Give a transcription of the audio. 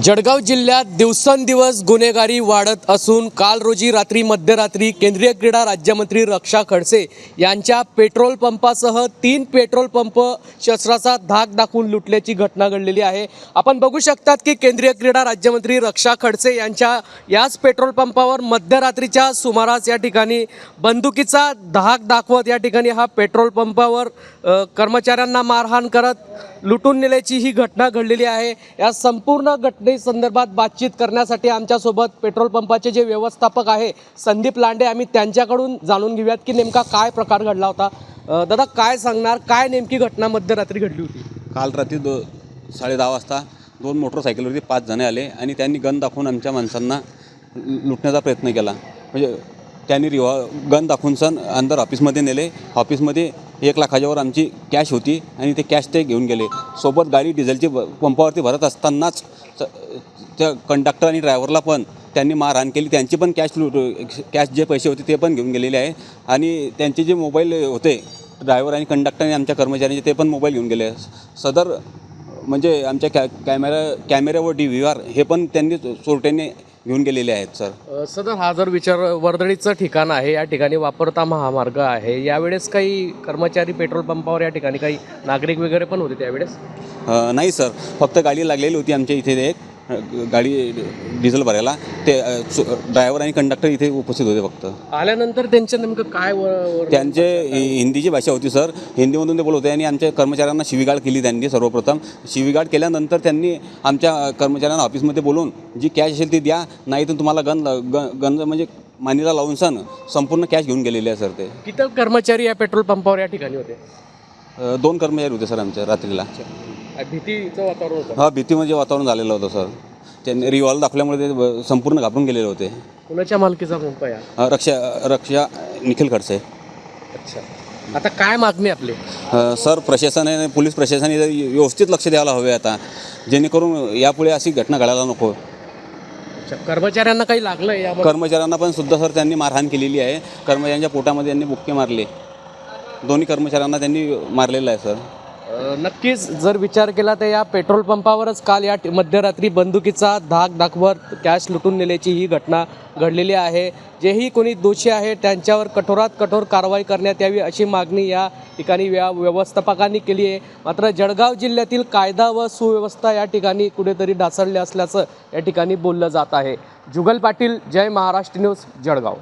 जळगाव जिल्ह्यात दिवसेंदिवस गुन्हेगारी वाढत असून काल रोजी मध्यरात्री केंद्रीय क्रीडा राज्यमंत्री रक्षा खडसे यांच्या पेट्रोल पंपासह 3 पेट्रोल पंप शस्त्राचा धाक दाखवून लुटल्याची घटना घडलेली आहे। आपण बघू शकतात की केंद्रीय क्रीडा राज्यमंत्री रक्षा खडसे यांच्या याच पेट्रोल पंपावर मध्यरात्रीच्या सुमारास या ठिकाणी बंदुकीचा धाक दाखवत या ठिकाणी हा पेट्रोल पंपावर कर्मचाऱ्यांना मारहाण करत लुटून नेल्याची ही घटना घडलेली आहे। या संपूर्ण घटनेसंदर्भात बातचीत करण्यासाठी आमच्यासोबत पेट्रोल पंपाचे जे व्यवस्थापक आहे संदीप लांडे, आम्ही त्यांच्याकडून जाणून घेऊयात की नेमका काय प्रकार घडला होता। दादा, काय सांगणार, काय नेमकी घटना मध्यरात्री घडली होती? काल रात्री 10:30 वाजता 2 मोटरसायकलवरती 5 जण आले आणि त्यांनी गन दाखवून आमच्या माणसांना लुटण्याचा प्रयत्न केला। म्हणजे त्यांनी गन दाखवून अंदर ऑफिसमध्ये नेले। ऑफिसमध्ये 1 लाखाच्या वर आमची कॅश होती आणि ते कॅश ते घेऊन गेले। सोबत गाडी डिझेलची पंपावरती भरत असतानाच त्या कंडक्टर आणि ड्रायव्हरला पण त्यांनी मारहाण केली। त्यांची पण कॅश जे पैसे होते ते पण घेऊन गेलेले आहे आणि त्यांचे जे मोबाईल होते ड्रायव्हर आणि कंडक्टर आणि आमच्या कर्मचाऱ्यांचे ते पण मोबाईल घेऊन गेले। सदर म्हणजे आमच्या कॅमेरा व DVR हे पण त्यांनी चोरट्यांनी घेऊन गेलेले आहेत। सदर हा जर विचार वर्दळीचं ठिकाण आहे, या ठिकाणी वापरता महामार्ग आहे, यावेळेस काही कर्मचारी पेट्रोल पंपावर या ठिकाणी काही नागरिक वगैरे पण होते त्यावेळेस? नाही सर, फक्त गाडी लागलेली होती आमच्या इथे, एक गाडी डिझेल भरायला। ते ड्रायव्हर आणि कंडक्टर इथे उपस्थित होते। फक्त आल्यानंतर त्यांचं नेमकं काय त्यांचे हिंदीची भाषा होती सर, हिंदीमधून ते बोलत होते आणि आमच्या कर्मचाऱ्यांना शिवीगाळ केली त्यांनी। सर्वप्रथम शिवीगाळ केल्यानंतर त्यांनी आमच्या कर्मचाऱ्यांना ऑफिसमध्ये बोलून जी कॅश असेल ती द्या, नाही तर तुम्हाला गन म्हणजे मानीला लावून संपूर्ण कॅश घेऊन गेलेले आहे सर। ते किती कर्मचारी या पेट्रोल पंपावर या ठिकाणी होते? 2 कर्मचारी होते सर आमच्या रात्रीला। भीतीचं वातावरण होतं? हां, भीती म्हणजे वातावरण झालेलं होतं सर। त्यांनी रिव्हॉल्वर दाखवल्यामुळे ते संपूर्ण घाबरून गेलेले होते। कुणाच्या मालकीचा पंप आहे? रक्षा निखिल खडसे। अच्छा, आता काय मागणी आपली? सर, प्रशासनाने, पोलीस प्रशासनाने व्यवस्थित लक्ष द्यायला हवे आता, जेणेकरून यापुढे अशी घटना घडायला नको। कर्मचाऱ्यांना काही लागलं आहे? कर्मचाऱ्यांना पण सुद्धा सर त्यांनी मारहाण केलेली आहे। कर्मचाऱ्यांच्या पोटामध्ये त्यांनी बुक्के मारले। दोन्ही कर्मचाऱ्यांना त्यांनी मारलेलं आहे सर। नक्कीच जर विचार केला तर या पेट्रोल पंपावरच काल या मध्यरात्री बंदुकीचा धाक दाखवत कॅश लुटून नेल्याची ही घटना घडलेली आहे। जेही कोणी दोषी आहे त्यांच्यावर कठोरात कठोर कारवाई करण्यात यावी अशी मागणी या ठिकाणी व्यवस्थापकांनी केली आहे। मात्र जळगाव जिल्ह्यातील कायदा व सुव्यवस्था या ठिकाणी कुठेतरी ढासळले असल्याचं या ठिकाणी बोललं जात आहे। जुगल पाटील, जय महाराष्ट्र न्यूज, जळगाव।